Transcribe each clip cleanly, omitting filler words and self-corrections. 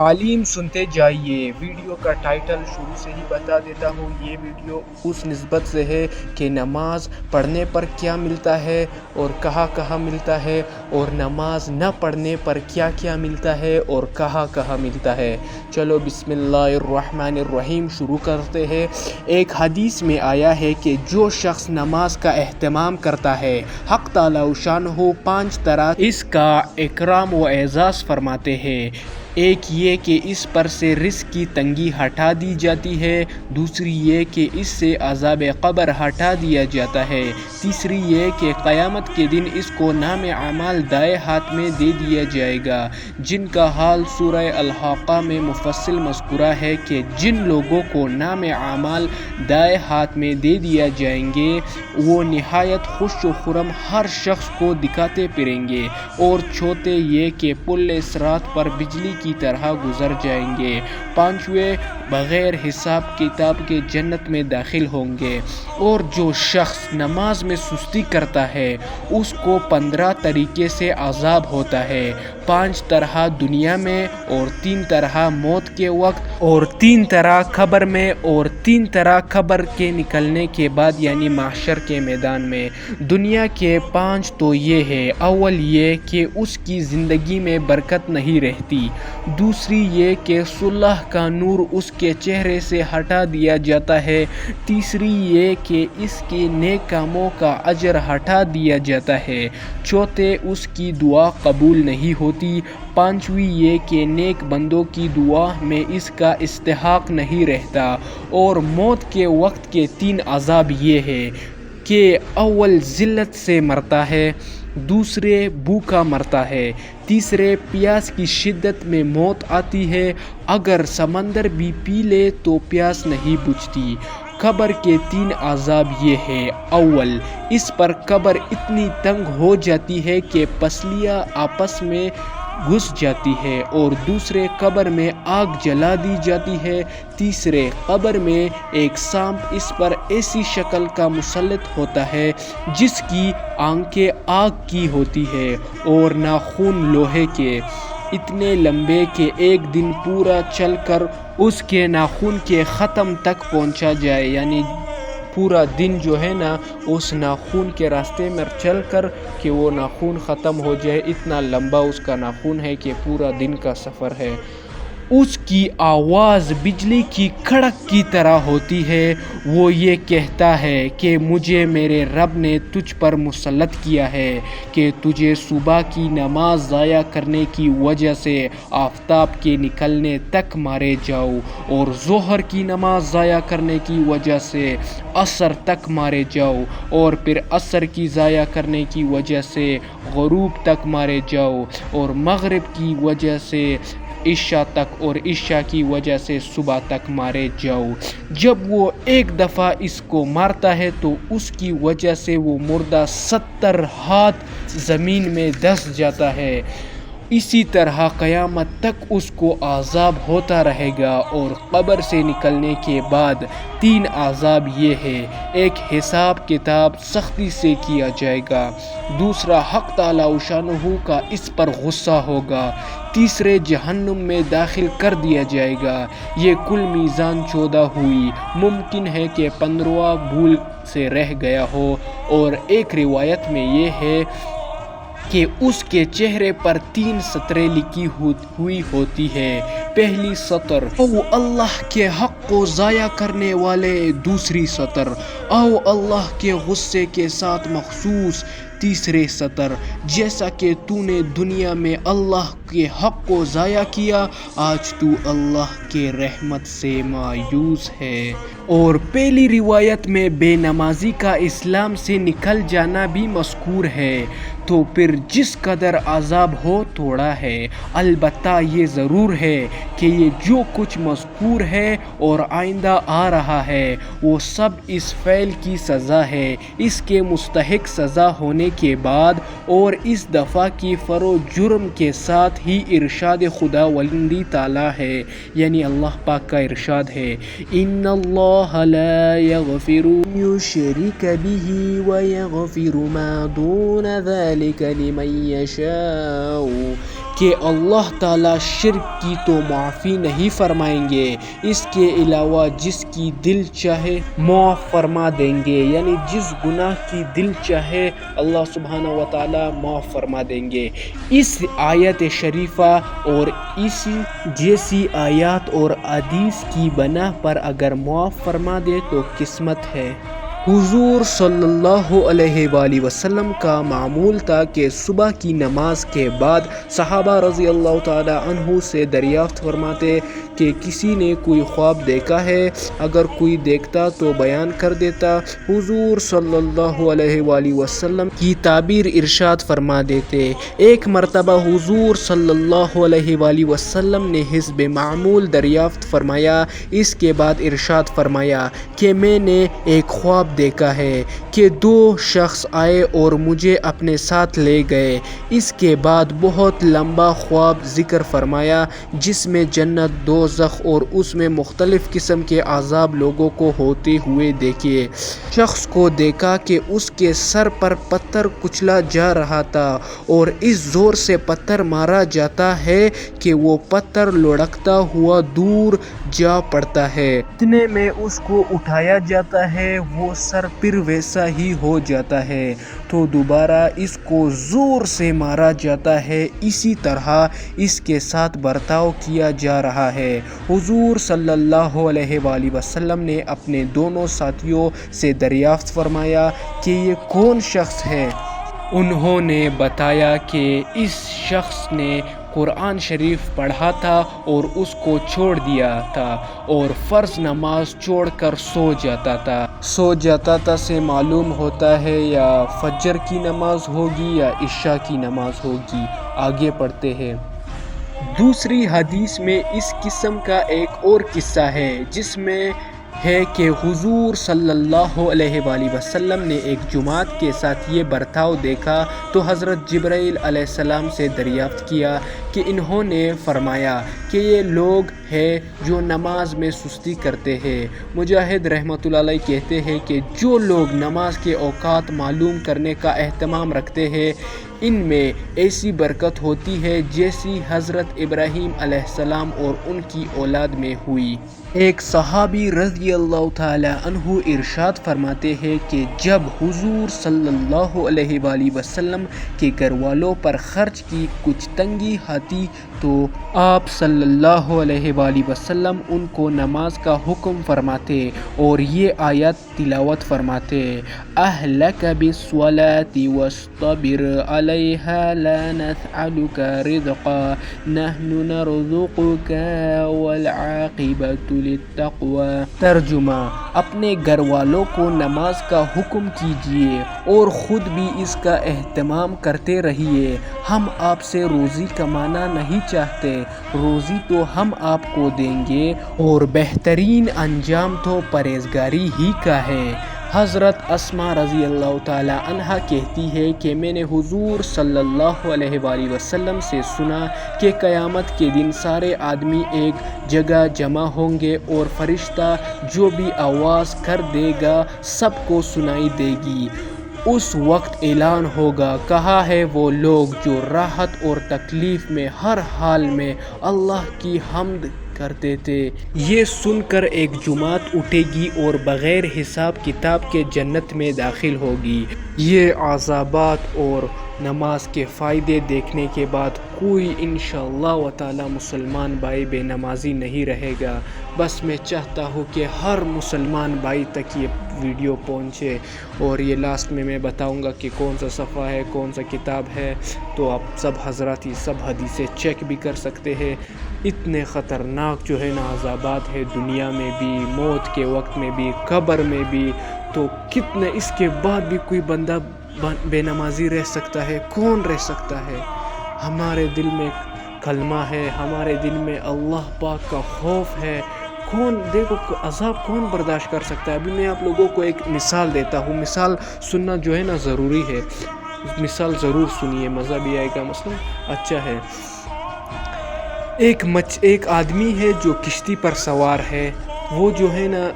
تعلیم سنتے جائیے۔ ویڈیو کا ٹائٹل شروع سے ہی بتا دیتا ہوں، یہ ویڈیو اس نسبت سے ہے کہ نماز پڑھنے پر کیا ملتا ہے اور کہاں کہاں ملتا ہے، اور نماز نہ پڑھنے پر کیا کیا ملتا ہے اور کہاں کہاں ملتا ہے۔ چلو بسم اللہ الرحمن الرحیم شروع کرتے ہیں۔ ایک حدیث میں آیا ہے کہ جو شخص نماز کا اہتمام کرتا ہے، حق تعالی شانہ 5 طرح اس کا اکرام و اعزاز فرماتے ہیں۔ ایک یہ کہ اس پر سے رزق کی تنگی ہٹا دی جاتی ہے، دوسری یہ کہ اس سے عذاب قبر ہٹا دیا جاتا ہے، تیسری یہ کہ قیامت کے دن اس کو نام اعمال دائیں ہاتھ میں دے دیا جائے گا، جن کا حال سورہ الحاقہ میں مفصل مذکورہ ہے کہ جن لوگوں کو نام اعمال دائیں ہاتھ میں دے دیا جائیں گے وہ نہایت خوش و خرم ہر شخص کو دکھاتے پھریں گے، اور چوتھے یہ کہ پل صراط پر بجلی کی طرح گزر جائیں گے، پانچویں بغیر حساب کتاب کے جنت میں داخل ہوں گے۔ اور جو شخص نماز میں سستی کرتا ہے اس کو 15 طریقے سے عذاب ہوتا ہے، 5 طرح دنیا میں، اور 3 طرح موت کے وقت، اور 3 طرح قبر میں، اور 3 طرح قبر کے نکلنے کے بعد یعنی محشر کے میدان میں۔ دنیا کے 5 تو یہ ہے، اول یہ کہ اس کی زندگی میں برکت نہیں رہتی، دوسری یہ کہ صلح کا نور اس کے چہرے سے ہٹا دیا جاتا ہے، تیسری یہ کہ اس کے نیک کاموں کا اجر ہٹا دیا جاتا ہے، چوتھے اس کی دعا قبول نہیں ہوتی، پانچویں یہ کہ نیک بندوں کی دعا میں اس کا استحقاق نہیں رہتا۔ اور موت کے وقت کے 3 عذاب یہ ہے کہ اول ذلت سے مرتا ہے، دوسرے بھوکا مرتا ہے، تیسرے پیاس کی شدت میں موت آتی ہے، اگر سمندر بھی پی لے تو پیاس نہیں بجھتی۔ قبر کے 3 عذاب یہ ہے، اول اس پر قبر اتنی تنگ ہو جاتی ہے کہ پسلیاں آپس میں گھس جاتی ہے، اور دوسرے قبر میں آگ جلا دی جاتی ہے، تیسرے قبر میں ایک سانپ اس پر ایسی شکل کا مسلط ہوتا ہے جس کی آنکھیں آگ کی ہوتی ہے اور ناخن لوہے کے، اتنے لمبے کہ ایک دن پورا چل کر اس کے ناخن کے ختم تک پہنچا جائے، یعنی پورا دن جو ہے نا اس ناخن کے راستے میں چل کر کہ وہ ناخن ختم ہو جائے، اتنا لمبا اس کا ناخن ہے کہ پورا دن کا سفر ہے۔ اس کی آواز بجلی کی کڑک کی طرح ہوتی ہے، وہ یہ کہتا ہے کہ مجھے میرے رب نے تجھ پر مسلط کیا ہے کہ تجھے صبح کی نماز ضائع کرنے کی وجہ سے آفتاب کے نکلنے تک مارے جاؤ، اور ظہر کی نماز ضائع کرنے کی وجہ سے عصر تک مارے جاؤ، اور پھر عصر کی ضائع کرنے کی وجہ سے غروب تک مارے جاؤ، اور مغرب کی وجہ سے عشاء تک، اور عشاء کی وجہ سے صبح تک مارے جاؤ۔ جب وہ ایک دفعہ اس کو مارتا ہے تو اس کی وجہ سے وہ مردہ 70 ہاتھ زمین میں دھس جاتا ہے، اسی طرح قیامت تک اس کو عذاب ہوتا رہے گا۔ اور قبر سے نکلنے کے بعد 3 عذاب یہ ہے، ایک حساب کتاب سختی سے کیا جائے گا، دوسرا حق تعالی شانہ کا اس پر غصہ ہوگا، تیسرے جہنم میں داخل کر دیا جائے گا۔ یہ کل میزان 14 ہوئی، ممکن ہے کہ 15واں بھول سے رہ گیا ہو، اور ایک روایت میں یہ ہے کہ اس کے چہرے پر 3 سطریں لکھی ہوئی ہوتی ہے، پہلی سطر او اللہ کے حق کو ضائع کرنے والے، دوسری سطر او اللہ کے غصے کے ساتھ مخصوص، تیسرے سطر جیسا کہ تو نے دنیا میں اللہ کے حق کو ضائع کیا، آج تو اللہ کے رحمت سے مایوس ہے۔ اور پہلی روایت میں بے نمازی کا اسلام سے نکل جانا بھی مذکور ہے، تو پھر جس قدر عذاب ہو تھوڑا ہے، البتہ یہ ضرور ہے کہ یہ جو کچھ مذکور ہے اور آئندہ آ رہا ہے وہ سب اس فعل کی سزا ہے، اس کے مستحق سزا ہونے کے بعد، اور اس دفعہ کی فرو جرم کے ساتھ ہی ارشاد خداوندی تعالی ہے، یعنی اللہ پاک کا ارشاد ہے، ان اللہ لا یغفر یشرک بہ ویغفر ما دون ذلک لمن یشاء، کہ اللہ تعالیٰ شرک کی تو معافی نہیں فرمائیں گے، اس کے علاوہ جس کی دل چاہے معاف فرما دیں گے، یعنی جس گناہ کی دل چاہے اللہ سبحانہ و تعالیٰ معاف فرما دیں گے۔ اس آیت شریفہ اور اسی جیسی آیات اور احادیث کی بنا پر اگر معاف فرما دے تو قسمت ہے۔ حضور صلی اللہ علیہ وآلہ وسلم کا معمول تھا کہ صبح کی نماز کے بعد صحابہ رضی اللہ تعالی عنہ سے دریافت فرماتے کہ کسی نے کوئی خواب دیکھا ہے، اگر کوئی دیکھتا تو بیان کر دیتا۔ حضور صلی اللہ علیہ وآلہ وسلم کی تعبیر ارشاد فرما دیتے۔ ایک مرتبہ حضور صلی اللہ علیہ وآلہ وسلم نے حسب معمول دریافت فرمایا، اس کے بعد ارشاد فرمایا کہ میں نے ایک خواب دیکھا ہے کہ دو شخص آئے اور مجھے اپنے ساتھ لے گئے۔ اس کے بعد بہت لمبا خواب ذکر فرمایا جس میں جنت، دوزخ اور اس میں مختلف قسم کے عذاب لوگوں کو ہوتے ہوئے دیکھے۔ شخص کو دیکھا کہ اس کے سر پر پتھر کچلا جا رہا تھا اور اس زور سے پتھر مارا جاتا ہے کہ وہ پتھر لڑکتا ہوا دور جا پڑتا ہے۔ اتنے میں اس کو اٹھایا جاتا ہے، وہ سر پھر ویسا ہی ہو جاتا ہے تو دوبارہ اس کو زور سے مارا جاتا ہے۔ اسی طرح اس کے ساتھ برتاؤ کیا جا رہا ہے۔ حضور صلی اللہ علیہ وآلہ وسلم نے اپنے دونوں ساتھیوں سے دریافت فرمایا کہ یہ کون شخص ہے؟ انہوں نے بتایا کہ اس شخص نے قرآن شریف پڑھا تھا اور اس کو چھوڑ دیا تھا اور فرض نماز چھوڑ کر سو جاتا تھا سے معلوم ہوتا ہے یا فجر کی نماز ہوگی یا عشاء کی نماز ہوگی۔ آگے پڑھتے ہیں۔ دوسری حدیث میں اس قسم کا ایک اور قصہ ہے جس میں ہے کہ حضور صلی اللہ علیہ وآلہ وسلم نے ایک جماعت کے ساتھ یہ برتاؤ دیکھا تو حضرت جبرائیل علیہ السلام سے دریافت کیا کہ انہوں نے فرمایا کہ یہ لوگ ہیں جو نماز میں سستی کرتے ہیں۔ مجاہد رحمۃ اللہ علیہ کہتے ہیں کہ جو لوگ نماز کے اوقات معلوم کرنے کا اہتمام رکھتے ہیں ان میں ایسی برکت ہوتی ہے جیسی حضرت ابراہیم علیہ السلام اور ان کی اولاد میں ہوئی۔ ایک صحابی رضی اللہ تعالی عنہ ارشاد فرماتے ہیں کہ جب حضور صلی اللہ علیہ وآلہ وسلم کے گھر والوں پر خرچ کی کچھ تنگی آتی تو آپ صلی اللہ علیہ وآلہ وسلم ان کو نماز کا حکم فرماتے اور یہ آیت تلاوت فرماتے: اہلک بالصلاة واصطبر علیہا لا نسألک رزقا نحن نرزقک والعاقبۃ للتقوی۔ ترجمہ: اپنے گھر والوں کو نماز کا حکم کیجیے اور خود بھی اس کا اہتمام کرتے رہیے۔ ہم آپ سے روزی کمانا نہیں چاہتے، روزی تو ہم آپ کو دیں گے اور بہترین انجام تو پرہیزگاری ہی کا ہے۔ حضرت اسماء رضی اللہ تعالی عنہا کہتی ہے کہ میں نے حضور صلی اللہ علیہ وآلہ وسلم سے سنا کہ قیامت کے دن سارے آدمی ایک جگہ جمع ہوں گے اور فرشتہ جو بھی آواز کر دے گا سب کو سنائی دے گی۔ اس وقت اعلان ہوگا، کہاں ہے وہ لوگ جو راحت اور تکلیف میں ہر حال میں اللہ کی حمد کرتے تھے؟ یہ سن کر ایک جماعت اٹھے گی اور بغیر حساب کتاب کے جنت میں داخل ہوگی۔ یہ عذابات اور نماز کے فائدے دیکھنے کے بعد کوئی انشاءاللہ تعالی مسلمان بھائی بے نمازی نہیں رہے گا۔ بس میں چاہتا ہوں کہ ہر مسلمان بھائی تک یہ ویڈیو پہنچے اور یہ لاسٹ میں بتاؤں گا کہ کون سا صفحہ ہے، کون سا کتاب ہے، تو آپ سب حضرات یہ سب حدیثیں چیک بھی کر سکتے ہیں۔ اتنے خطرناک جو ہے نا عذابات ہے دنیا میں بھی، موت کے وقت میں بھی، قبر میں بھی، تو کتنے اس کے بعد بھی کوئی بندہ بے نمازی رہ سکتا ہے؟ کون رہ سکتا ہے؟ ہمارے دل میں کلمہ ہے، ہمارے دل میں اللہ پاک کا خوف ہے۔ کون دیکھو عذاب کون برداشت کر سکتا ہے؟ ابھی میں آپ لوگوں کو ایک مثال دیتا ہوں، مثال سننا جو ہے نا ضروری ہے، مثال ضرور سنیے، مزہ بھی آئے گا، مثلا اچھا ہے۔ ایک آدمی ہے جو کشتی پر سوار ہے، وہ جو ہے نا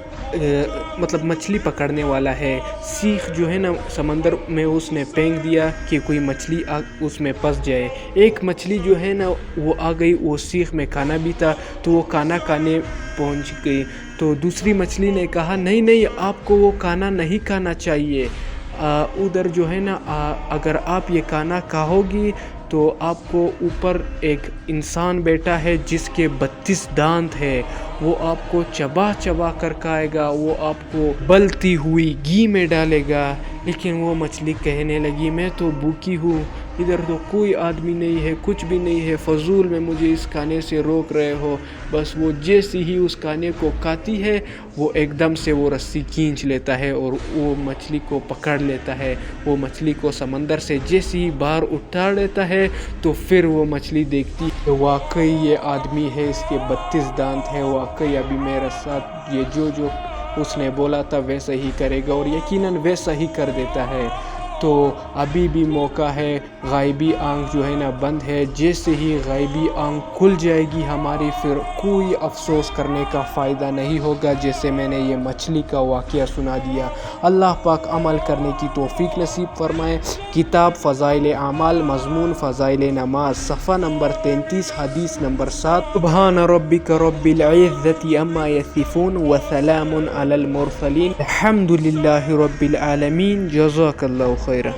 مطلب مچھلی پکڑنے والا ہے، سیخ جو ہے نا سمندر میں اس نے پھینک دیا کہ کوئی مچھلی اس میں پھنس جائے. ایک مچھلی جو ہے نا وہ آ گئی، وہ سیخ میں کھانا بھی تھا تو وہ کھانا کھانے پہنچ گئی. تو دوسری مچھلی نے کہا نہیں آپ کو وہ کھانا نہیں کھانا چاہیے، ادھر جو ہے نا اگر آپ یہ کھانا کھاؤ گی تو آپ کو اوپر ایک انسان بیٹھا ہے جس کے 32 دانت ہے، وہ آپ کو چبا کر کھائے گا، وہ آپ کو بلتی ہوئی گھی میں ڈالے گا. لیکن وہ مچھلی کہنے لگی میں تو بھوکی ہوں، ادھر تو کوئی آدمی نہیں ہے، کچھ بھی نہیں ہے، فضول میں مجھے اس کھانے سے روک رہے ہو. بس وہ جیسے ہی اس کھانے کو کھاتی ہے وہ ایک دم سے وہ رسی کھینچ لیتا ہے اور وہ مچھلی کو پکڑ لیتا ہے. وہ مچھلی کو سمندر سے جیسے ہی باہر اٹھا لیتا ہے تو پھر وہ مچھلی دیکھتی ہے واقعی یہ آدمی ہے، اس کے 32 دانت ہے، واقعی ابھی میرے ساتھ یہ جو اس نے بولا تھا ویسا ہی کرے گا، اور یقیناً ویسا ہی کر دیتا ہے. تو ابھی بھی موقع ہے، غائبی آنکھ جو ہے نا بند ہے، جیسے ہی غائبی آنکھ کھل جائے گی ہماری پھر کوئی افسوس کرنے کا فائدہ نہیں ہوگا. جیسے میں نے یہ مچھلی کا واقعہ سنا دیا. اللہ پاک عمل کرنے کی توفیق نصیب فرمائے. کتاب فضائل اعمال، مضمون فضائل نماز، صفحہ نمبر 33، حدیث نمبر 7. سبحان ربک رب العزت عما یصفون وسلام علی المرسلین الحمد للہ رب العالمین. جزاک اللہ خیرہ.